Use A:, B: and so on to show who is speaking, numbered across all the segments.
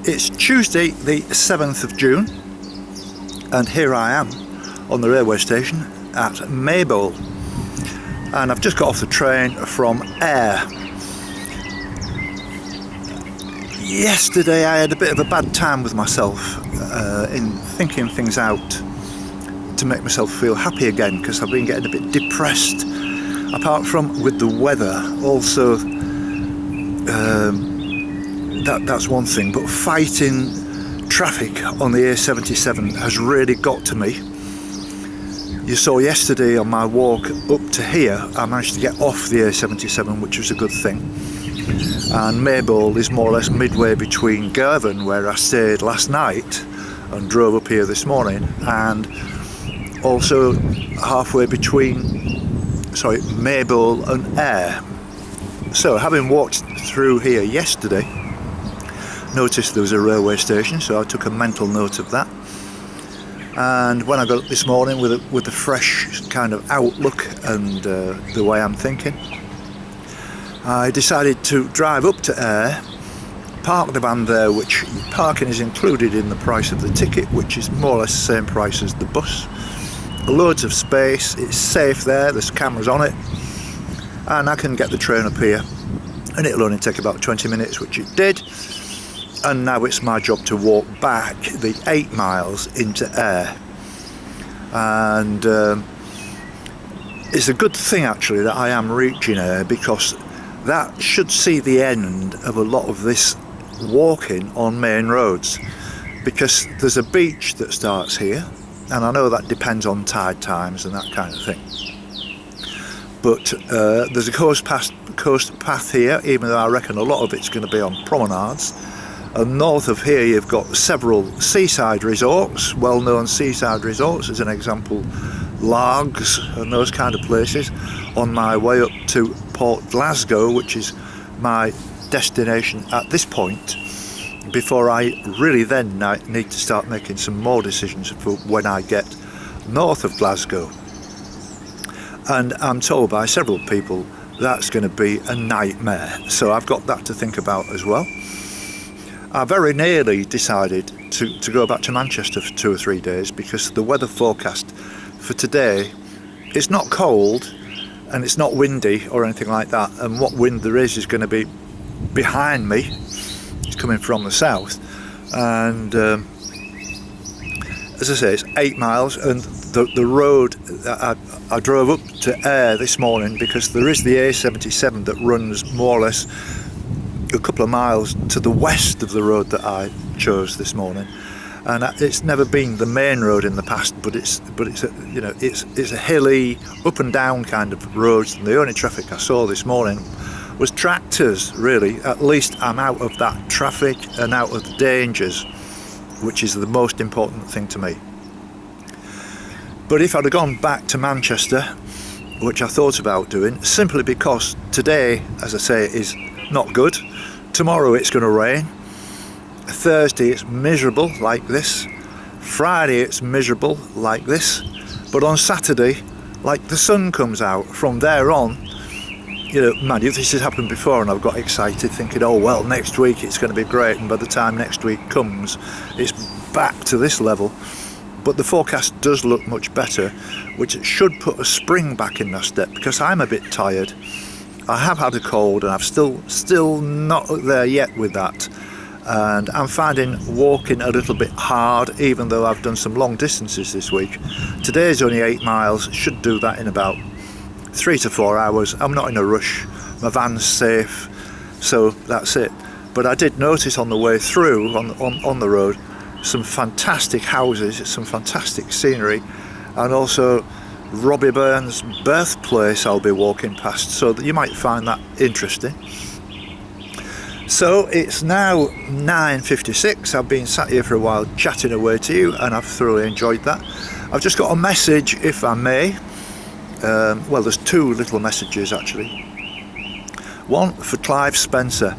A: It's Tuesday the 7th of June and here I am on the railway station at Maybole, and I've just got off the train from Ayr. Yesterday I had a bit of a bad time with myself in thinking things out to make myself feel happy again, because I've been getting a bit depressed, apart from with the weather also. That's one thing, but fighting traffic on the A77 has really got to me. You saw yesterday on my walk up to here, I managed to get off the A77, which was a good thing. And Maybole is more or less midway between Girvan, where I stayed last night and drove up here this morning, and also halfway between Maybole and Ayr. So having walked through here yesterday, noticed there was a railway station, so I took a mental note of that. And when I got up this morning with a fresh kind of outlook and the way I'm thinking, I decided to drive up to Ayr, park the van there, which parking is included in the price of the ticket, which is more or less the same price as the bus. Loads of space, it's safe there, there's cameras on it, and I can get the train up here, and it'll only take about 20 minutes, which it did. And now it's my job to walk back the 8 miles into Ayr. And it's a good thing actually that I am reaching Ayr, because that should see the end of a lot of this walking on main roads, because there's a beach that starts here, and I know that depends on tide times and that kind of thing. But there's a coast path here, even though I reckon a lot of it's going to be on promenades. And north of here you've got several seaside resorts, well-known seaside resorts, as an example, Largs and those kind of places, on my way up to Port Glasgow, which is my destination at this point, before I really then need to start making some more decisions for when I get north of Glasgow. And I'm told by several people that's going to be a nightmare, so I've got that to think about as well. I very nearly decided to go back to Manchester for 2 or 3 days, because the weather forecast for today, it's not cold and it's not windy or anything like that, and what wind there is going to be behind me. It's coming from the south, and as I say, it's 8 miles, and the road I drove up to Ayr this morning, because there is the A77 that runs more or less a couple of miles to the west of the road that I chose this morning, and it's never been the main road in the past, but it's a hilly up and down kind of road, and the only traffic I saw this morning was tractors. Really, at least I'm out of that traffic and out of the dangers, which is the most important thing to me. But if I'd have gone back to Manchester, which I thought about doing, simply because today, as I say, is not good. Tomorrow it's going to rain. Thursday it's miserable like this. Friday it's miserable like this. But on Saturday, like, the sun comes out. From there on, man, this has happened before, and I've got excited thinking, oh well, next week it's going to be great, and by the time next week comes, it's back to this level. But the forecast does look much better, which should put a spring back in my step, because I'm a bit tired. I have had a cold, and I've still not there yet with that, and I'm finding walking a little bit hard, even though I've done some long distances this week. Today's only 8 miles, should do that in about 3 to 4 hours. I'm not in a rush, my van's safe, so that's it. But I did notice on the way through on the road some fantastic houses, some fantastic scenery, and also Robbie Burns' birthplace I'll be walking past, so that you might find that interesting. So it's now 9:56. I've been sat here for a while chatting away to you, and I've thoroughly enjoyed that. I've just got a message, if I may. Well, there's 2 little messages actually. One for Clive Spencer.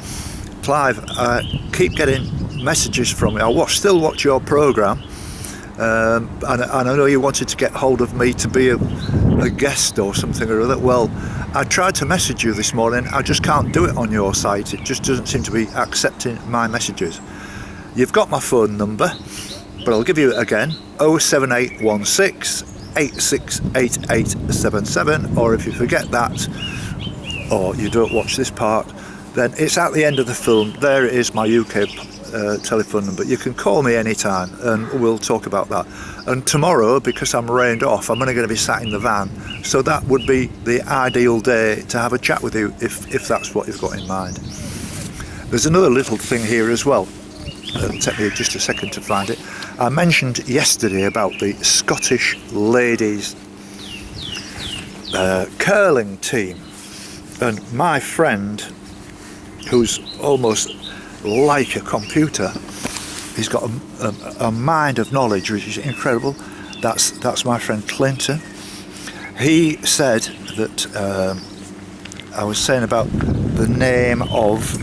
A: Clive, I keep getting messages from you. I still watch your programme, and I know you wanted to get hold of me to be a guest or something or other. Well, I tried to message you this morning, I just can't do it on your site. It just doesn't seem to be accepting my messages. You've got my phone number, but I'll give you it again, 07816 868877, or if you forget that, or you don't watch this part, then it's at the end of the film. There it is, my UK telephone number. You can call me anytime and we'll talk about that. And tomorrow, because I'm rained off, I'm only going to be sat in the van, so that would be the ideal day to have a chat with you if that's what you've got in mind. There's another little thing here as well. It'll take me just a second to find it. I mentioned yesterday about the Scottish ladies curling team, and my friend, who's almost like a computer, he's got a mind of knowledge which is incredible. That's my friend Clinton. He said that I was saying about the name of,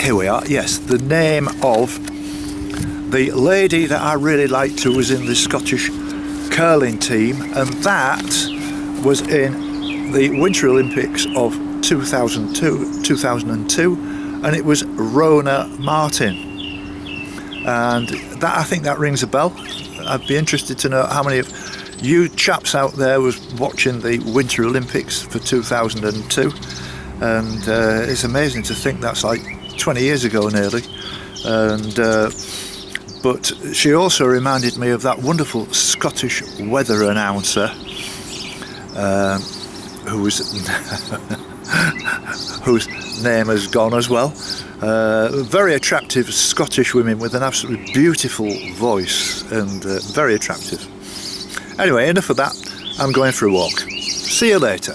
A: here we are, yes, the name of the lady that I really liked who was in the Scottish curling team, and that was in the Winter Olympics of 2002, and it was Rona Martin. And that, I think that rings a bell. I'd be interested to know how many of you chaps out there was watching the Winter Olympics for 2002, and it's amazing to think that's like 20 years ago nearly. And but she also reminded me of that wonderful Scottish weather announcer whose name has gone as well. Very attractive Scottish women with an absolutely beautiful voice, and very attractive. Anyway, enough of that. I'm going for a walk. See you later.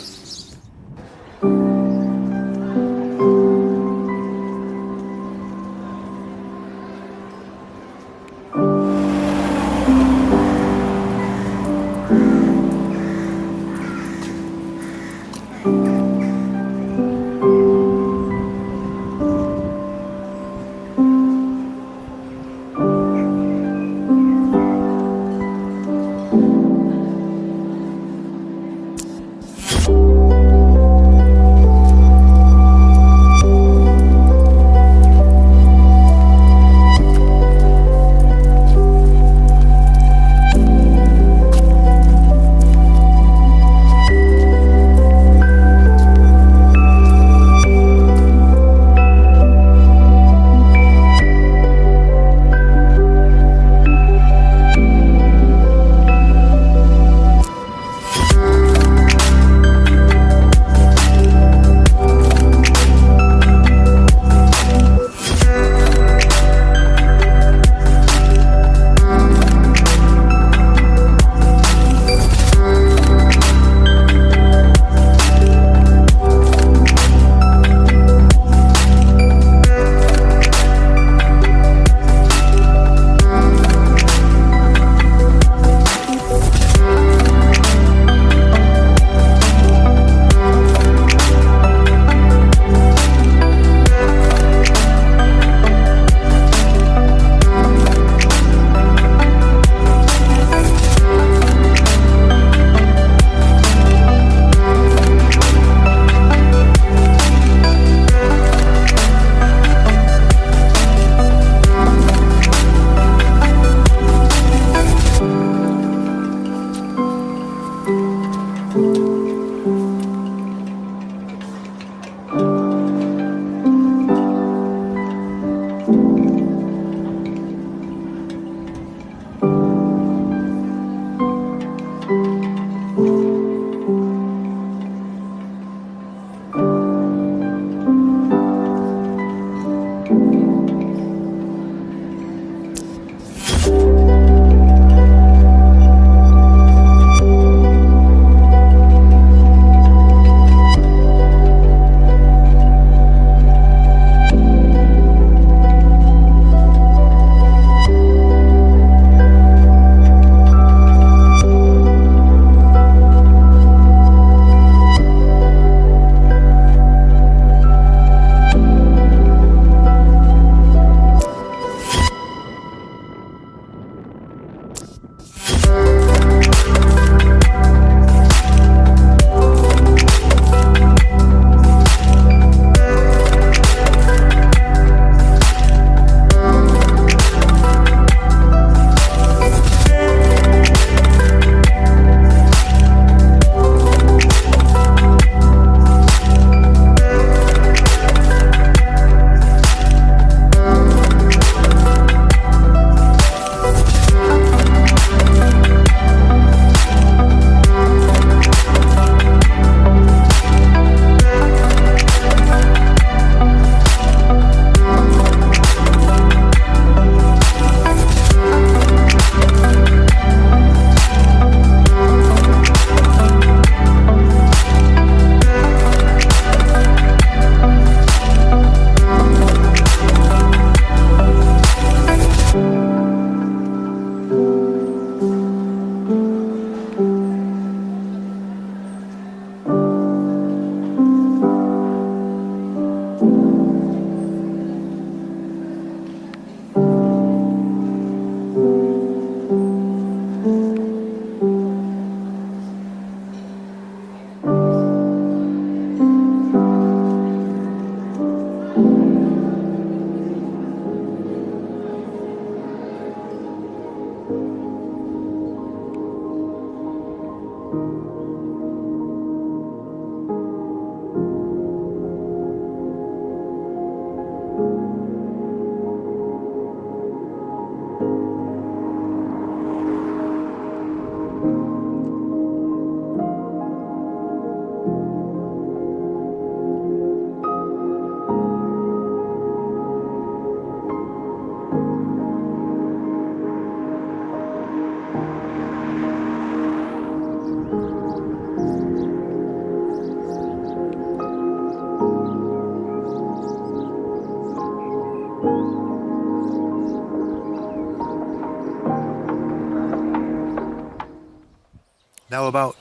A: Now about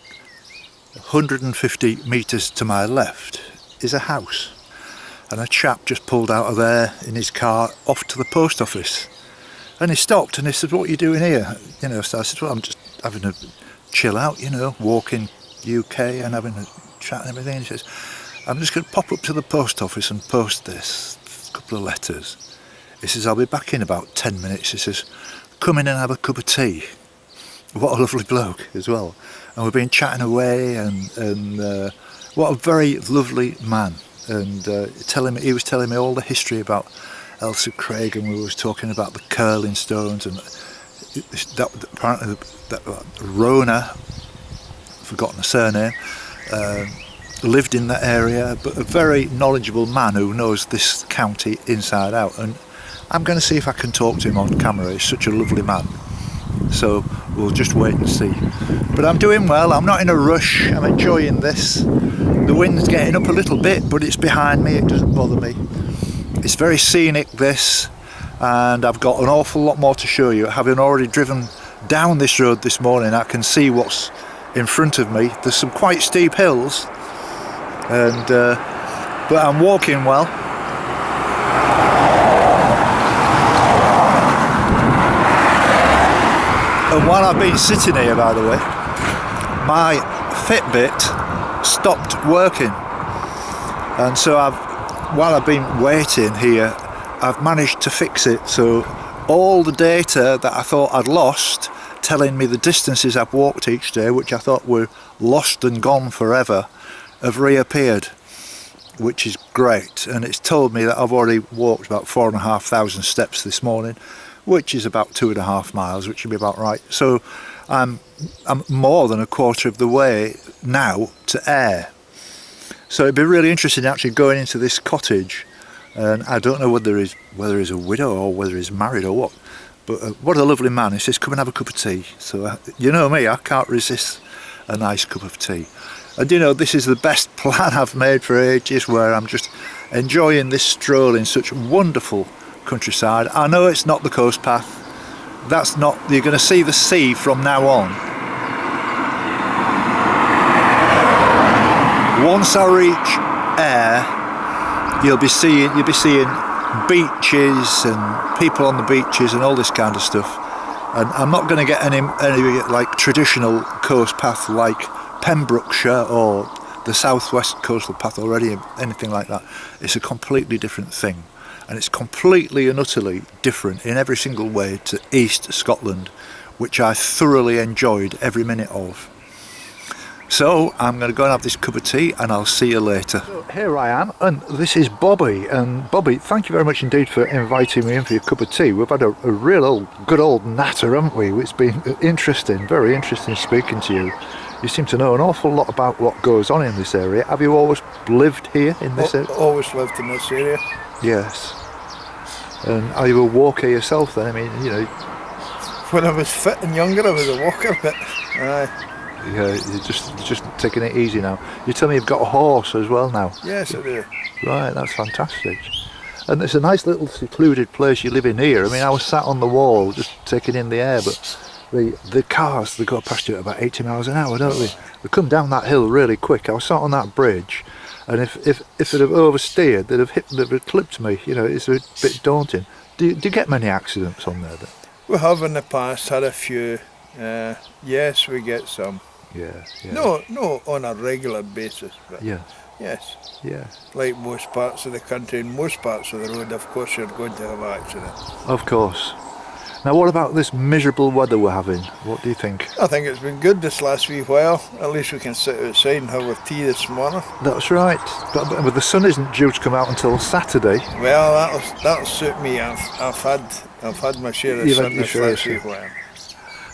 A: 150 metres to my left is a house, and a chap just pulled out of there in his car off to the post office, and he stopped and he said, "What are you doing here?" You know, so I said, "Well, I'm just having a chill out, you know, walking UK and having a chat and everything." And he says, "I'm just going to pop up to the post office and post this, a couple of letters." He says, "I'll be back in about 10 minutes. He says, "Come in and have a cup of tea." What a lovely bloke as well. And we've been chatting away, and what a very lovely man. And he was telling me all the history about Elsa Craig, and we was talking about the curling stones, and that apparently that Rona, forgotten the surname, lived in that area, but a very knowledgeable man who knows this county inside out. And I'm going to see if I can talk to him on camera. He's such a lovely man. So we'll just wait and see. But I'm doing well, I'm not in a rush, I'm enjoying this. The wind's getting up a little bit, but it's behind me, it doesn't bother me. It's very scenic, this, and I've got an awful lot more to show you. Having already driven down this road this morning, I can see what's in front of me. There's some quite steep hills, and but I'm walking well. And while I've been sitting here, by the way, my Fitbit stopped working, and so while I've been waiting here, I've managed to fix it. So all the data that I thought I'd lost, telling me the distances I've walked each day, which I thought were lost and gone forever, have reappeared, which is great. And it's told me that I've already walked about 4,500 steps this morning, which is about 2.5 miles, which would be about right. So I'm more than a quarter of the way now to Ayr. So it'd be really interesting actually going into this cottage, and I don't know whether he's a widow or whether he's married or what, but what a lovely man. He says, "Come and have a cup of tea." So you know me, I can't resist a nice cup of tea. And you know, this is the best plan I've made for ages, where I'm just enjoying this stroll in such wonderful countryside. I know it's not the coast path. That's not. You're going to see the sea from now on. Once I reach Ayr, you'll be seeing beaches and people on the beaches and all this kind of stuff. And I'm not going to get any like traditional coast path like Pembrokeshire or the southwest coastal path already, anything like that. It's a completely different thing. And it's completely and utterly different in every single way to East Scotland, which I thoroughly enjoyed every minute of. So I'm going to go and have this cup of tea, and I'll see you later. So here I am, and this is Bobby. And Bobby, thank you very much indeed for inviting me in for your cup of tea. We've had a real good old natter, haven't we? It's been interesting, very interesting speaking to you. You seem to know an awful lot about what goes on in this area. Have you always lived here in this area?
B: Always lived in this area.
A: Yes. And are you a walker yourself then? I mean, you know...
B: When I was fit and younger, I was a walker, but...
A: Yeah, you're just taking it easy now. You tell me you've got a horse as well now?
B: Yes, I do.
A: Right, that's fantastic. And it's a nice little secluded place you live in here. I mean, I was sat on the wall just taking in the air, but the cars, they go past you at about 80 miles an hour, don't they? They come down that hill really quick. I was sat on that bridge, and if they'd have oversteered, they'd have clipped me. You know, it's a bit daunting. Do you get many accidents on there then?
B: We have in the past had a few. Yes, we get some.
A: Yeah.
B: No, on a regular basis. But
A: Yeah.
B: Yes.
A: Yeah.
B: Like most parts of the country, in most parts of the road, of course, you're going to have accidents.
A: Of course. Now, what about this miserable weather we're having? What do you think?
B: I think it's been good this last wee while. At least we can sit outside and have our tea this morning.
A: That's right. But the sun isn't due to come out until Saturday.
B: Well, that'll suit me. I've had my share of sun this last wee while.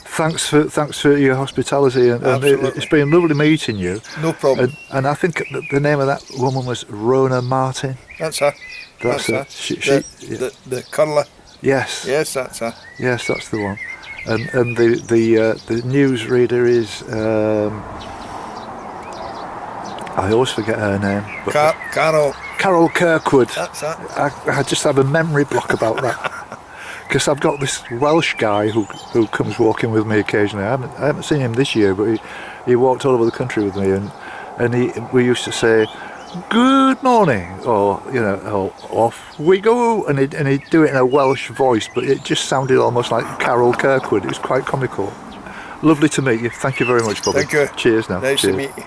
A: Thanks for your hospitality, and it's been lovely meeting you.
B: No problem.
A: And I think the name of that woman was Rona Martin.
B: That's her.
A: That's her.
B: The curler.
A: Yes.
B: Yes, that's her.
A: Yes, that's the one. And the newsreader is I always forget her name.
B: Carol.
A: Carol Kirkwood.
B: That's that.
A: I just have a memory block about that. because I've got this Welsh guy who comes walking with me occasionally. I haven't seen him this year, but he walked all over the country with me, and we used to say, "Good morning," or "Off we go," and he'd do it in a Welsh voice, but it just sounded almost like Carol Kirkwood. It was quite comical. Lovely to meet you. Thank you very much, Bobby.
B: Thank you.
A: Cheers now.
B: Nice
A: Cheers.
B: to meet you.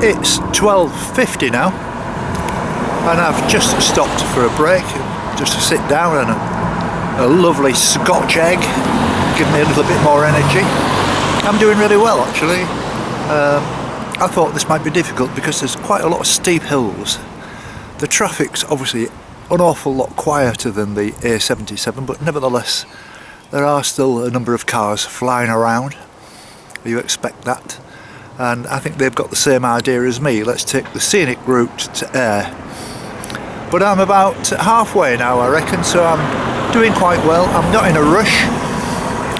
A: It's 12:50 now, and I've just stopped for a break, just to sit down, and a lovely Scotch egg, give me a little bit more energy. I'm doing really well, actually. I thought this might be difficult because there's quite a lot of steep hills. The traffic's obviously an awful lot quieter than the A77, but nevertheless there are still a number of cars flying around. You expect that, and I think they've got the same idea as me. Let's take the scenic route to Ayr. But I'm about halfway now, I reckon, so I'm doing quite well. I'm not in a rush.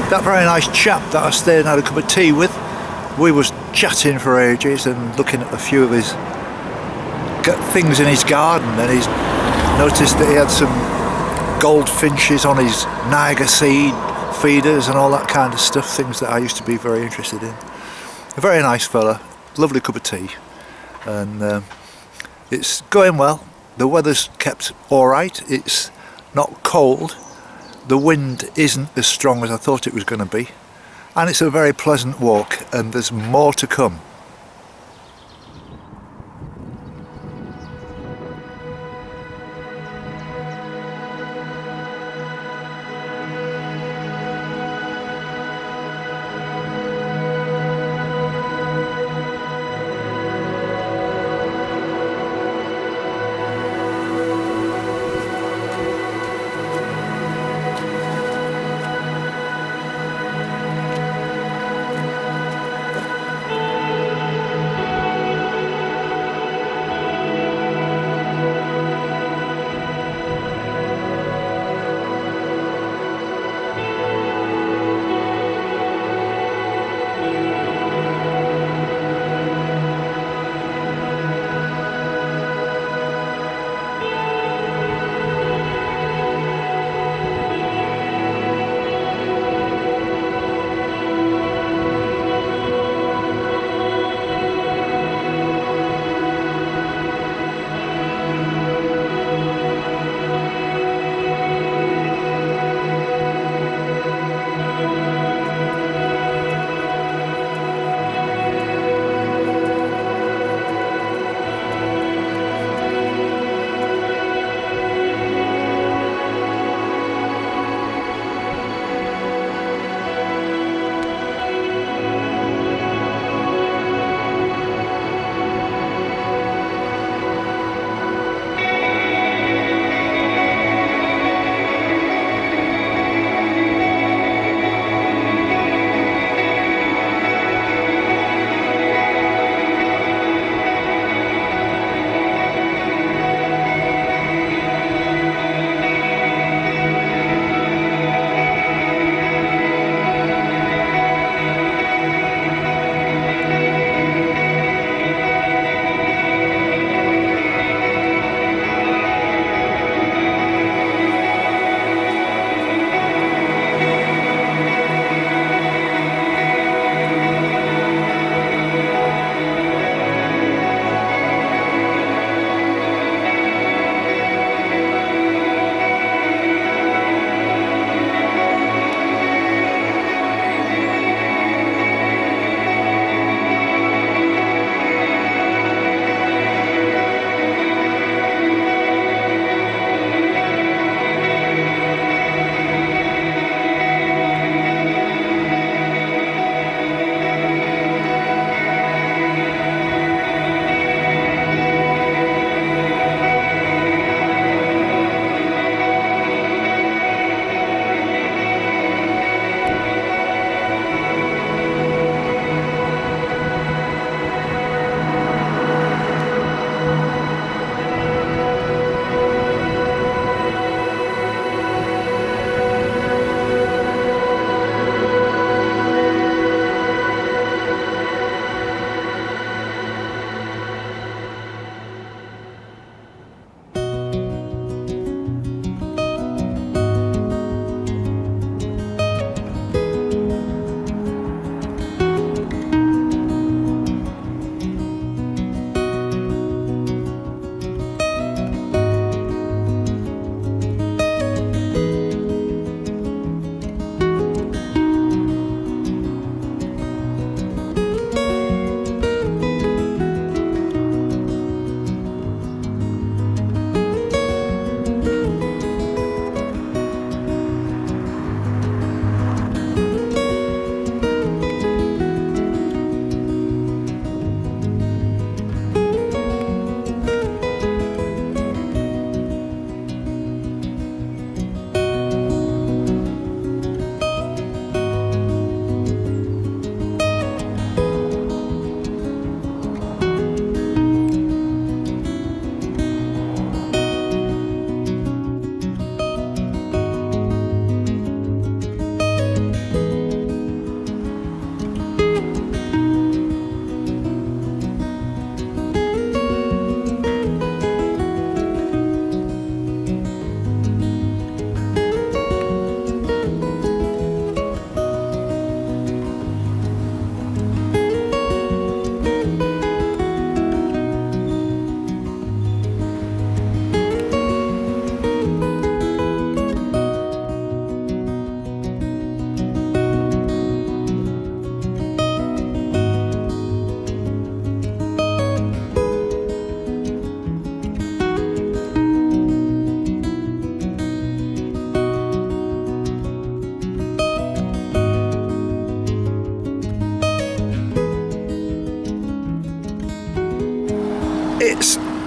A: That very nice chap that I stayed and had a cup of tea with, we was chatting for ages and looking at a few of his things in his garden, and he's noticed that he had some goldfinches on his Niagara seed feeders and all that kind of stuff, things that I used to be very interested in. A very nice fella, lovely cup of tea, and it's going well. The weather's kept alright, it's not cold, the wind isn't as strong as I thought it was going to be, and it's a very pleasant walk, and there's more to come.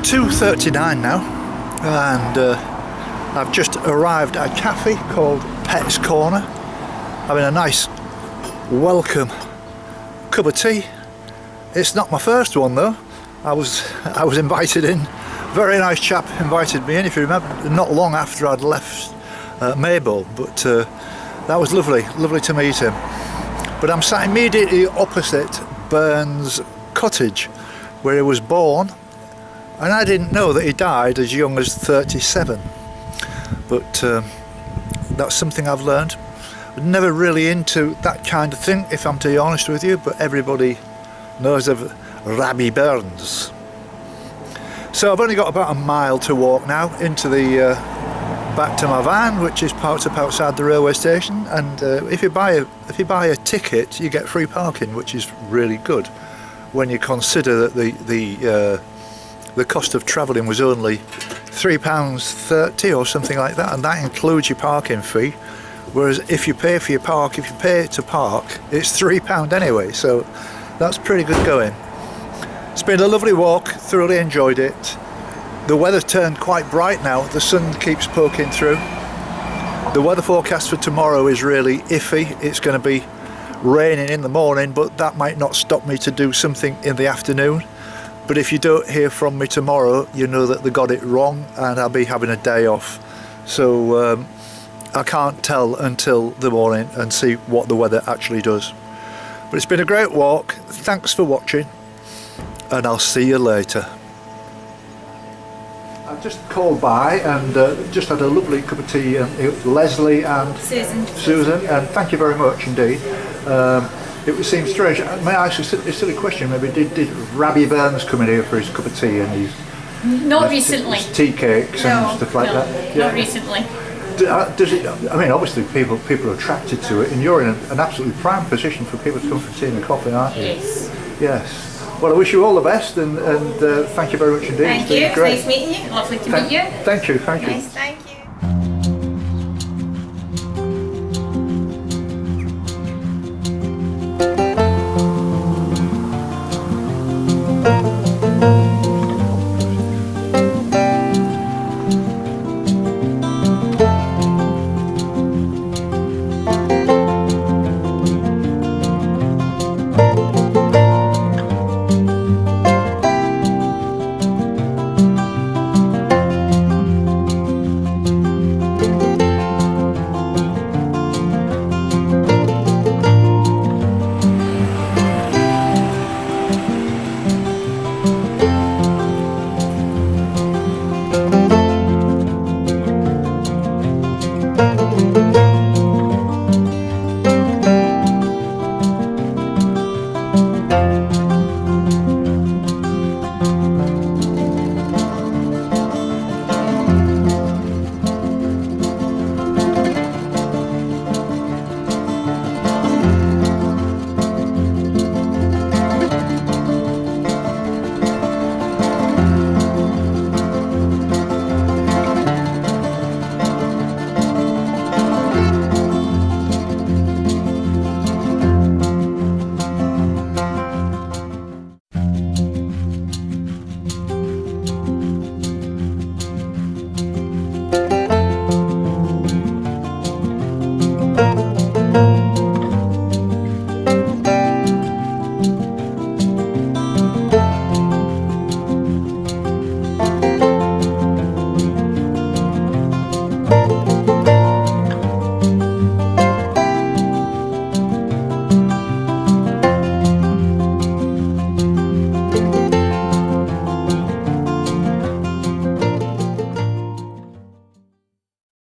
A: 2:39 now, and I've just arrived at a cafe called Pet's Corner, having a nice welcome cup of tea. It's not my first one though. I was invited in. Very nice chap invited me in, if you remember, not long after I'd left Maybole, but that was lovely to meet him. But I'm sat immediately opposite Burns Cottage, where he was born, and I didn't know that he died as young as 37. But that's something I've learned. I'm never really into that kind of thing, if I'm to be honest with you, but everybody knows of Rabbi Burns. So I've only got about a mile to walk now into the back to my van, which is parked up outside the railway station. And if you buy a ticket, you get free parking, which is really good when you consider that the cost of travelling was only £3.30 or something like that, and that includes your parking fee. Whereas if you pay to park, it's £3 anyway. So that's pretty good going. It's been a lovely walk, thoroughly enjoyed it. The weather's turned quite bright now, the sun keeps poking through. The weather forecast for tomorrow is really iffy. It's going to be raining in the morning, but that might not stop me to do something in the afternoon. But if you don't hear from me tomorrow, you know that they got it wrong and I'll be having a day off. So I can't tell until the morning and see what the weather actually does. But it's been a great walk. Thanks for watching, and I'll see you later. I've just called by and just had a lovely cup of tea. Leslie and Susan, and thank you very much indeed. It would seem strange. May I ask a silly question? Maybe did Rabbi Burns come in here for his cup of tea and his
C: recently.
A: Tea cakes and stuff like that?
C: Not recently.
A: Does it? I mean, obviously people are attracted to it, and you're in an absolutely prime position for people to come for tea and coffee, aren't you?
C: Yes.
A: Yes. Well, I wish you all the best, and thank you very much indeed.
C: Thank you. It's nice meeting you. Lovely to meet you.
A: Thank you. Thank you.
C: Nice. Thank you.